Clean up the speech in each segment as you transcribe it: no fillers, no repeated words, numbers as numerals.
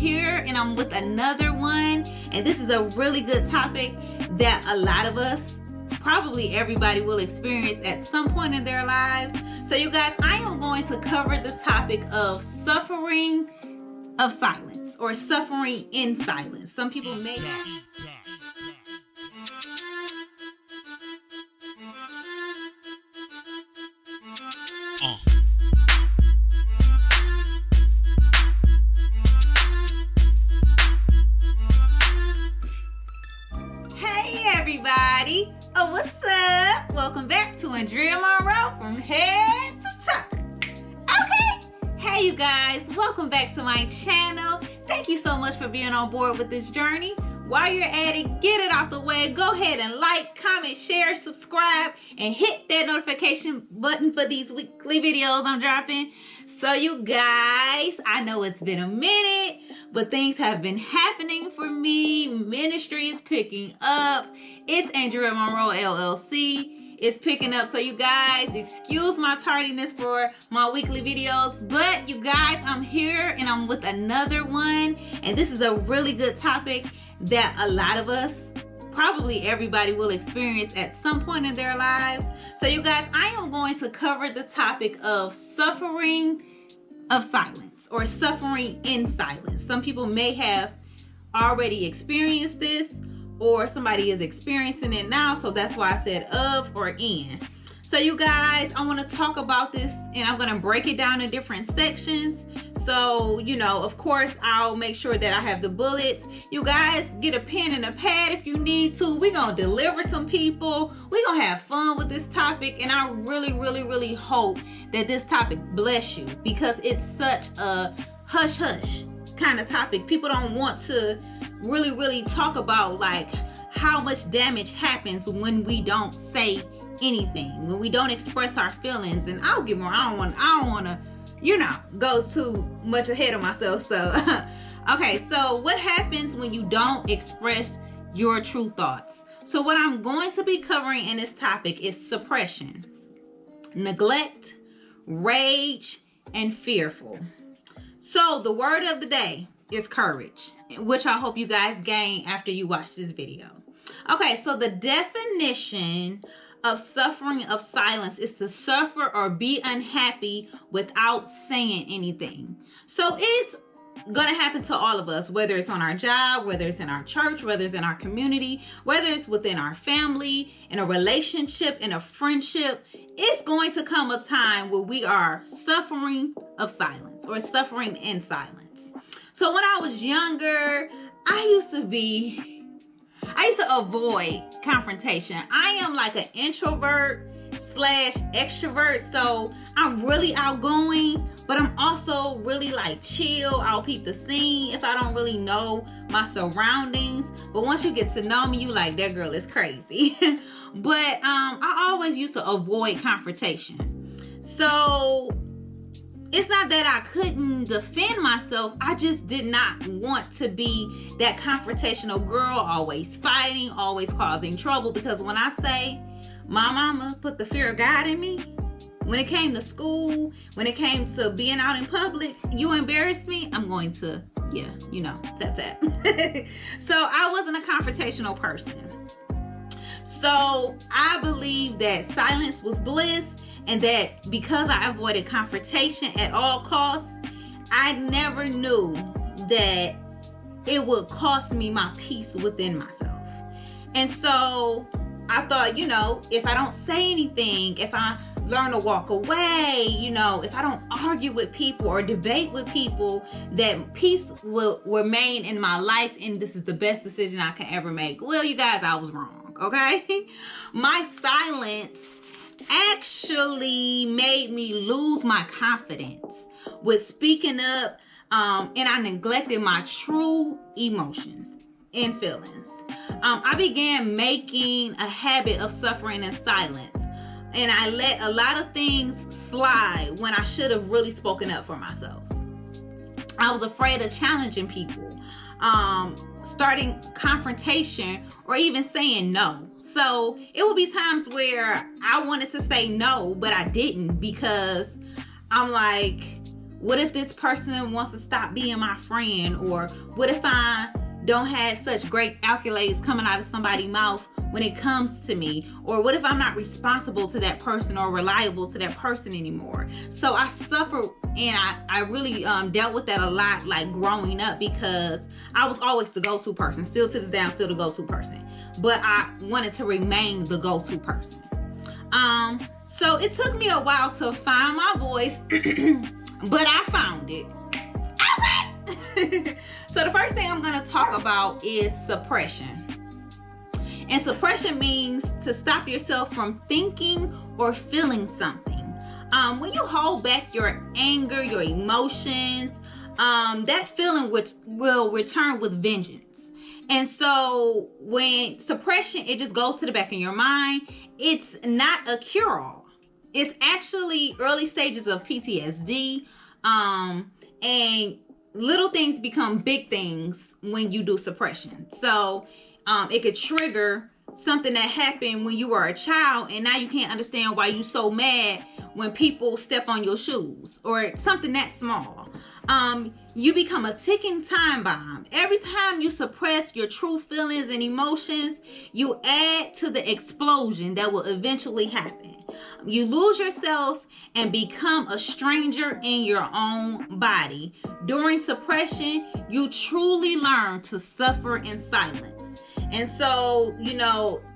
here and I'm with another one, and this is a really good topic that a lot of us, probably everybody, will experience at some point in their lives. So you guys, I am going to cover the topic of suffering of silence, or suffering in silence. Some people may not. Hey everybody, oh what's up? Welcome back to Andrea Monroe from head to toe. Okay, hey you guys, welcome back to my channel. Thank you so much for being on board with this journey. While you're at it, get it off the way. Go ahead and like, comment, share, subscribe, and hit that notification button for these weekly videos I'm dropping. So you guys, I know it's been a minute, but things have been happening for me. Ministry is picking up. It's Andrea Monroe LLC. It's picking up. So you guys, excuse my tardiness for my weekly videos, but you guys, I'm here and I'm with another one. And this is a really good topic that a lot of us, probably everybody, will experience at some point in their lives. So you guys, I am going to cover the topic of suffering of silence, or suffering in silence. Some people may have already experienced this, or somebody is experiencing it now, so that's why I said of or in. So you guys, I want to talk about this, and I'm going to break it down in different sections. So, you know, of course, I'll make sure that I have the bullets. You guys, get a pen and a pad if you need to. We're going to deliver some people. We're going to have fun with this topic. And I really hope that this topic bless you, because it's such a hush-hush kind of topic. People don't want to really talk about, like, how much damage happens when we don't say anything, when we don't express our feelings. And I'll get more. I don't want to, you know, go too much ahead of myself. So, okay, so what happens when you don't express your true thoughts? So what I'm going to be covering in this topic is suppression, neglect, rage, and fearful. So the word of the day is courage, which I hope you guys gain after you watch this video. Okay, so the definition of suffering of silence is to suffer or be unhappy without saying anything. So it's gonna happen to all of us, whether it's on our job, whether it's in our church, whether it's in our community, whether it's within our family, in a relationship, in a friendship. It's going to come a time where we are suffering of silence, or suffering in silence. So when I was younger, I used to avoid confrontation. I am like an introvert slash extrovert. So I'm really outgoing, but I'm also really like chill. I'll peep the scene if I don't really know my surroundings. But once you get to know me, you like, that girl is crazy. But I always used to avoid confrontation. So it's not that I couldn't defend myself. I just did not want to be that confrontational girl, always fighting, always causing trouble. Because when I say my mama put the fear of God in me, when it came to school, when it came to being out in public, you embarrass me, I'm going to, yeah, you know, tap. So I wasn't a confrontational person. So I believe that silence was bliss. And that because I avoided confrontation at all costs, I never knew that it would cost me my peace within myself. And so I thought, you know, if I don't say anything, if I learn to walk away, you know, if I don't argue with people or debate with people, that peace will remain in my life, and this is the best decision I can ever make. Well, you guys, I was wrong, okay? My silence actually made me lose my confidence with speaking up, and I neglected my true emotions and feelings. I began making a habit of suffering in silence, and I let a lot of things slide when I should have really spoken up for myself. I was afraid of challenging people, starting confrontation, or even saying no. So it would be times where I wanted to say no, but I didn't, because I'm like, what if this person wants to stop being my friend? Or what if I don't have such great accolades coming out of somebody's mouth when it comes to me? Or what if I'm not responsible to that person or reliable to that person anymore? So I suffered, and I really dealt with that a lot, like growing up, because I was always the go-to person. Still to this day, I'm still the go-to person, but I wanted to remain the go-to person. So it took me a while to find my voice, but I found it. Okay. So the first thing I'm going to talk about is suppression. And suppression means to stop yourself from thinking or feeling something. When you hold back your anger, your emotions, that feeling will return with vengeance. And so when suppression, it just goes to the back of your mind. It's not a cure-all. It's actually early stages of PTSD. And little things become big things when you do suppression. So it could trigger something that happened when you were a child, and now you can't understand why you're so mad when people step on your shoes, or something that small. You become a ticking time bomb. Every time you suppress your true feelings and emotions, you add to the explosion that will eventually happen. You lose yourself and become a stranger in your own body. During suppression, you truly learn to suffer in silence. And so,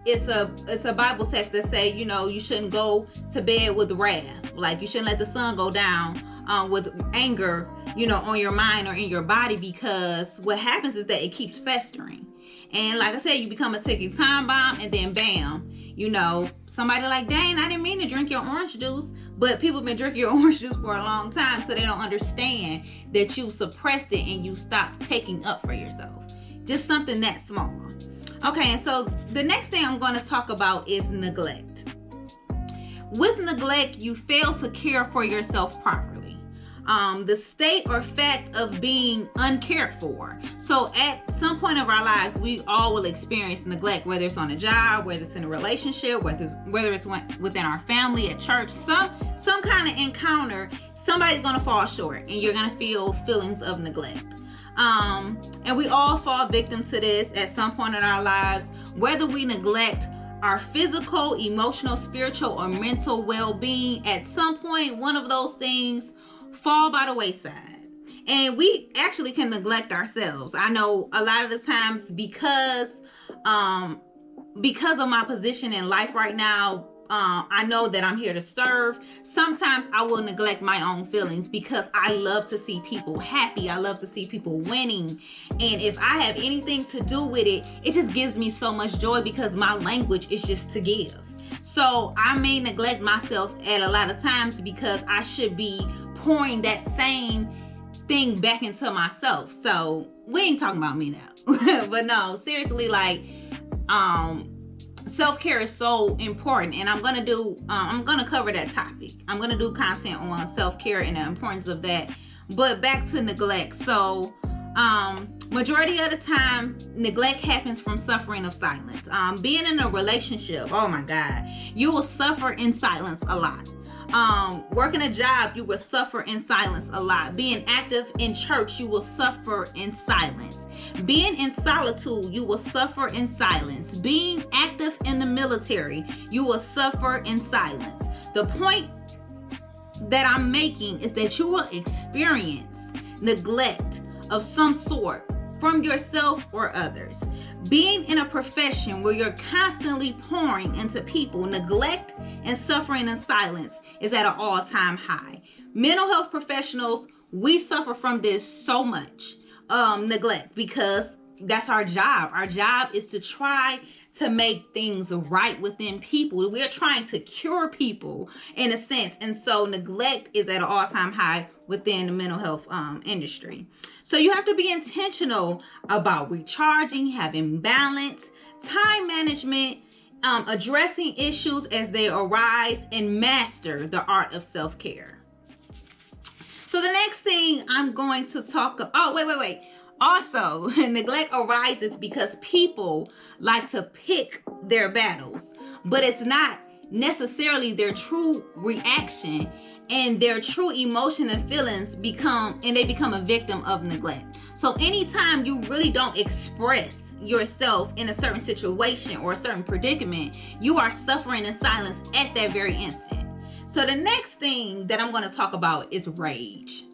it's a Bible text that say, you shouldn't go to bed with wrath. Like, you shouldn't let the sun go down with anger, on your mind or in your body, because what happens is that it keeps festering. And like I said, you become a ticking time bomb, and then bam, somebody like, dang, I didn't mean to drink your orange juice. But people have been drinking your orange juice for a long time, so they don't understand that you suppressed it and you stopped taking up for yourself. Just something that small. Okay, and so the next thing I'm going to talk about is neglect. With neglect, you fail to care for yourself properly. The state or fact of being uncared for. So at some point of our lives, we all will experience neglect, whether it's on a job, whether it's in a relationship, whether it's within our family, at church, some kind of encounter. Somebody's going to fall short, and you're going to feel feelings of neglect. And we all fall victim to this at some point in our lives, whether we neglect our physical, emotional, spiritual, or mental well-being. At some point, one of those things fall by the wayside, and we actually can neglect ourselves. I know a lot of the times, because of my position in life right now, I know that I'm here to serve. Sometimes I will neglect my own feelings because I love to see people happy. I love to see people winning. And if I have anything to do with it, it just gives me so much joy, because my language is just to give. So I may neglect myself at a lot of times because I should be pouring that same thing back into myself. So we ain't talking about me now. But no, seriously, like, self-care is so important, and I'm gonna cover that topic. I'm gonna do content on self-care and the importance of that. But back to neglect. So majority of the time, neglect happens from suffering of silence. Being in a relationship, oh my God, you will suffer in silence a lot. Working a job, you will suffer in silence a lot. Being active in church, you will suffer in silence. Being in solitude, you will suffer in silence. Being active in the military, you will suffer in silence. The point that I'm making is that you will experience neglect of some sort from yourself or others. Being in a profession where you're constantly pouring into people, neglect and suffering in silence is at an all-time high. Mental health professionals, we suffer from this so much, neglect, because that's our job. Our job is to try to make things right within people. We're trying to cure people in a sense. And so neglect is at an all-time high within the mental health industry. So you have to be intentional about recharging, having balance, time management, addressing issues as they arise, and master the art of self-care. So the next thing I'm going to talk about, wait. Also, neglect arises because people like to pick their battles, but it's not necessarily their true reaction. and their true emotion and feelings become a victim of neglect. So anytime you really don't express yourself in a certain situation or a certain predicament, you are suffering in silence at that very instant. So the next thing that I'm going to talk about is rage.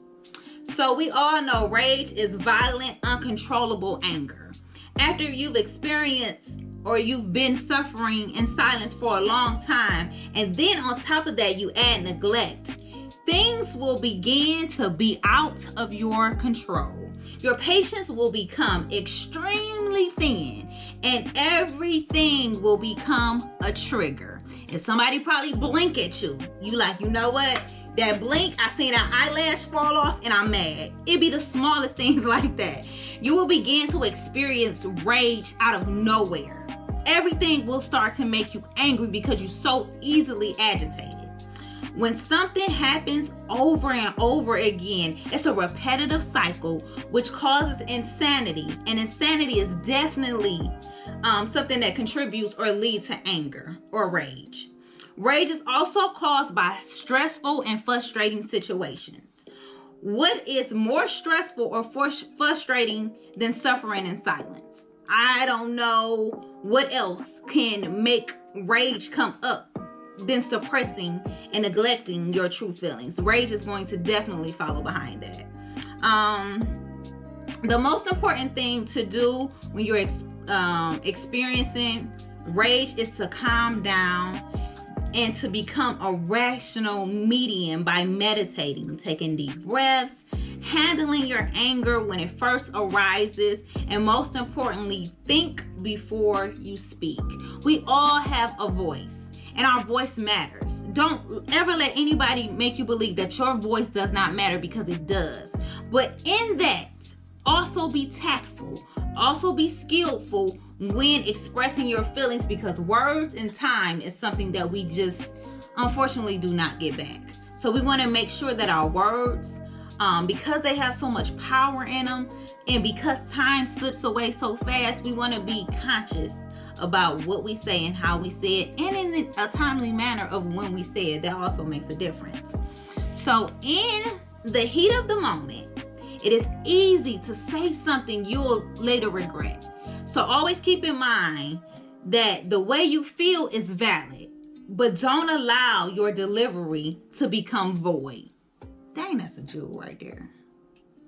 So we all know rage is violent, uncontrollable anger. After you've experienced or you've been suffering in silence for a long time, and then on top of that you add neglect, things will begin to be out of your control. Your patience will become extremely thin, and everything will become a trigger. If somebody probably blink at you, you like, you know what? That blink, I seen an eyelash fall off and I'm mad. It be the smallest things like that. You will begin to experience rage out of nowhere. Everything will start to make you angry because you're so easily agitated. When something happens over and over again, it's a repetitive cycle which causes insanity. And insanity is definitely something that contributes or leads to anger or rage. Rage is also caused by stressful and frustrating situations. What is more stressful or frustrating than suffering in silence? I don't know what else can make rage come up than suppressing and neglecting your true feelings. Rage is going to definitely follow behind that. The most important thing to do when you're experiencing rage is to calm down and to become a rational medium by meditating, taking deep breaths, handling your anger when it first arises, and most importantly, think before you speak. We all have a voice, and our voice matters. Don't ever let anybody make you believe that your voice does not matter, because it does. But in that, also be tactful, also be skillful when expressing your feelings, because words and time is something that we just unfortunately do not get back. So we want to make sure that our words, because they have so much power in them, and because time slips away so fast, we want to be conscious about what we say and how we say it, and in a timely manner of when we say it. That also makes a difference. So in the heat of the moment, it is easy to say something you'll later regret. So always keep in mind that the way you feel is valid, but don't allow your delivery to become void. Dang, that's a jewel right there.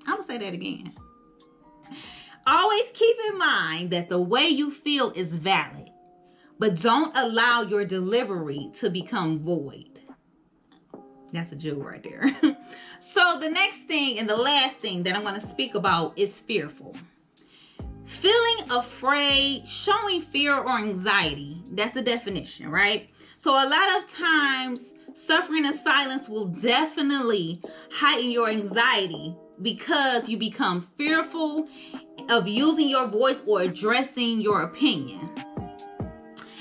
I'm gonna say that again. Always keep in mind that the way you feel is valid, but don't allow your delivery to become void. That's a jewel right there. So the next thing and the last thing that I'm going to speak about is fearful. Feeling afraid, showing fear or anxiety. That's the definition, right? So a lot of times, suffering in silence will definitely heighten your anxiety because you become fearful of using your voice or addressing your opinion.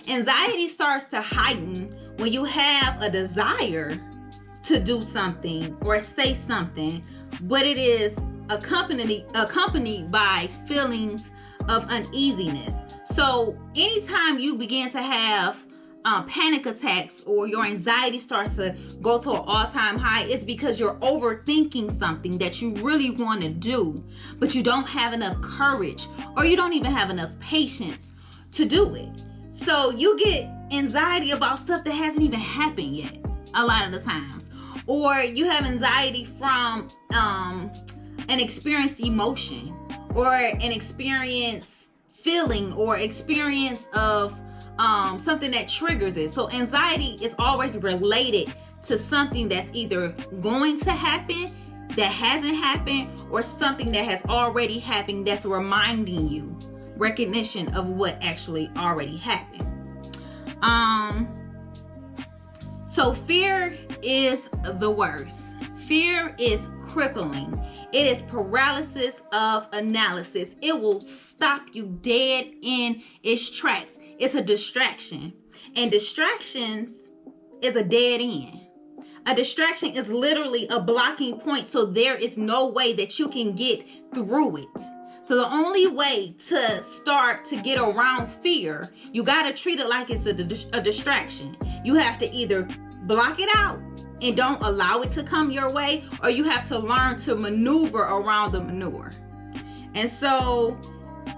Anxiety starts to heighten when you have a desire to do something or say something, but it is accompanied by feelings of uneasiness. So anytime you begin to have panic attacks or your anxiety starts to go to an all-time high, it's because you're overthinking something that you really want to do, but you don't have enough courage, or you don't even have enough patience to do it. So you get anxiety about stuff that hasn't even happened yet a lot of the times. Or you have anxiety from an experienced emotion, or an experienced feeling, or experience of something that triggers it. So anxiety is always related to something that's either going to happen, that hasn't happened, or something that has already happened that's reminding you, recognition of what actually already happened. So fear is the worst. Fear is crippling. It is paralysis of analysis. It will stop you dead in its tracks. It's a distraction. And distractions is a dead end. A distraction is literally a blocking point, so there is no way that you can get through it. So the only way to start to get around fear, you got to treat it like it's a distraction. You have to either block it out and don't allow it to come your way, or you have to learn to maneuver around the manure. And so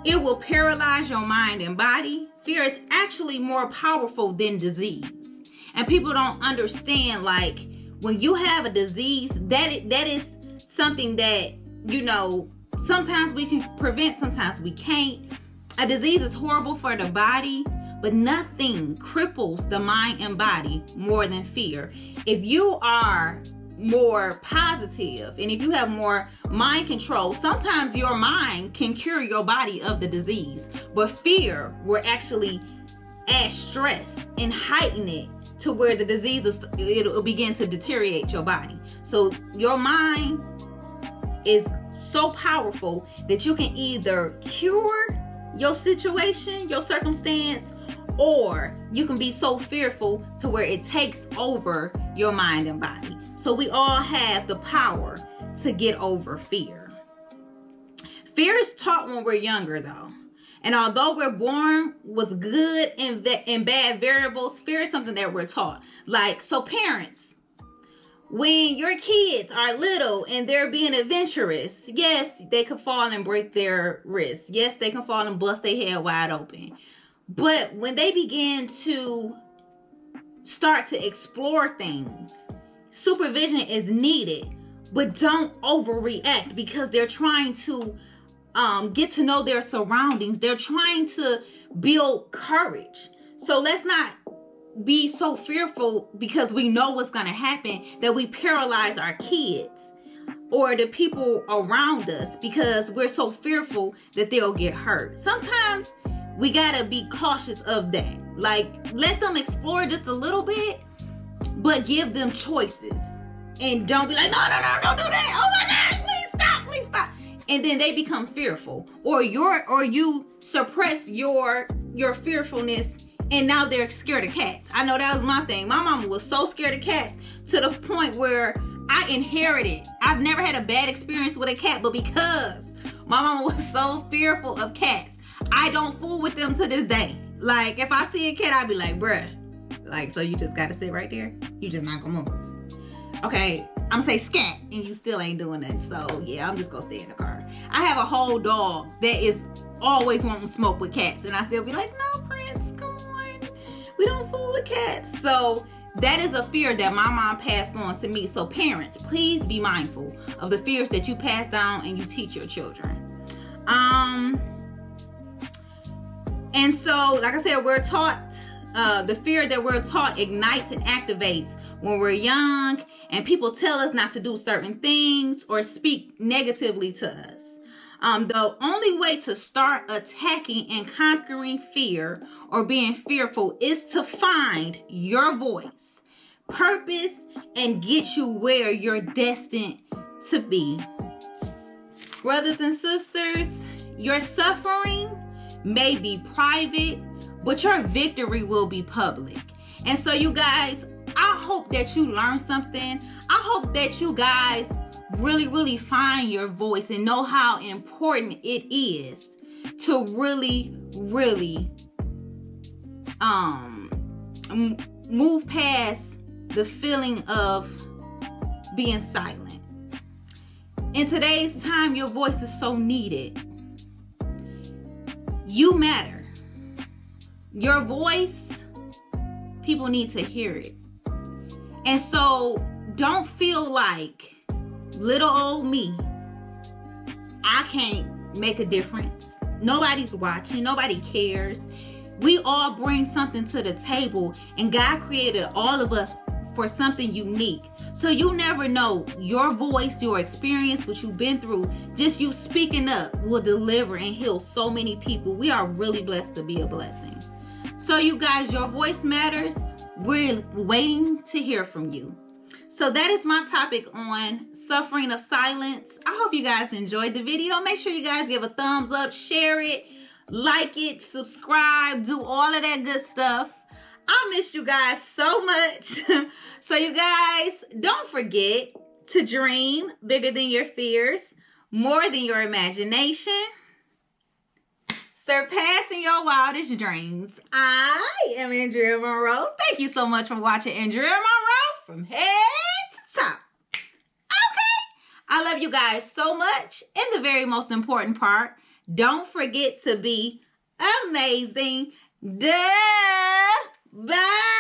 it will paralyze your mind and body. Fear is actually more powerful than disease. And people don't understand, like, when you have a disease, that is something that, you know, sometimes we can prevent, sometimes we can't. A disease is horrible for the body, but nothing cripples the mind and body more than fear. If you are more positive and if you have more mind control, sometimes your mind can cure your body of the disease, but fear will actually add stress and heighten it to where the disease it'll begin to deteriorate your body. So your mind is so powerful that you can either cure your situation, your circumstance, or you can be so fearful to where it takes over your mind and body. So we all have the power to get over fear. Fear is taught when we're younger, though. And although we're born with good and bad variables, fear is something that we're taught. Like, so parents, when your kids are little and they're being adventurous, yes, they can fall and break their wrists. Yes, they can fall and bust their head wide open. But when they begin to start to explore things, supervision is needed, but don't overreact, because they're trying to get to know their surroundings. They're trying to build courage. So let's not be so fearful because we know what's going to happen that we paralyze our kids or the people around us because we're so fearful that they'll get hurt. Sometimes we got to be cautious of that. Like, let them explore just a little bit, but give them choices. And don't be like, no, don't do that. Oh my God, please stop. And then they become fearful. Or you suppress your fearfulness, and now they're scared of cats. I know that was my thing. My mama was so scared of cats to the point where I inherited. I've never had a bad experience with a cat, but because my mama was so fearful of cats, I don't fool with them to this day. Like, if I see a cat, I'll be like, bruh, like, so you just gotta sit right there? You just not gonna move. Okay, I'm gonna say scat, and you still ain't doing that. So yeah, I'm just gonna stay in the car. I have a whole dog that is always wanting to smoke with cats, and I still be like, no, Prince, come on. We don't fool with cats. So that is a fear that my mom passed on to me. So parents, please be mindful of the fears that you pass down and you teach your children. And so, like I said, we're taught, the fear that we're taught ignites and activates when we're young, and people tell us not to do certain things or speak negatively to us. The only way to start attacking and conquering fear or being fearful is to find your voice, purpose, and get you where you're destined to be. Brothers and sisters, your suffering may be private, but your victory will be public. And so you guys, I hope that you learned something. I hope that you guys really find your voice and know how important it is to really move past the feeling of being silent. In today's time, your voice is so needed. You matter. Your voice, people need to hear it. And so don't feel like little old me, I can't make a difference. Nobody's watching. Nobody cares. We all bring something to the table, and God created all of us for something unique. So you never know, your voice, your experience, what you've been through, just you speaking up will deliver and heal so many people. We are really blessed to be a blessing. So you guys, your voice matters. We're waiting to hear from you. So that is my topic on suffering of silence. I hope you guys enjoyed the video. Make sure you guys give a thumbs up, share it, like it, subscribe, do all of that good stuff. I miss you guys so much. So you guys, don't forget to dream bigger than your fears, more than your imagination, surpassing your wildest dreams. I am Andrea Monroe. Thank you so much for watching Andrea Monroe from Head top. I love you guys so much. And the very most important part, don't forget to be amazing. Duh. Bye.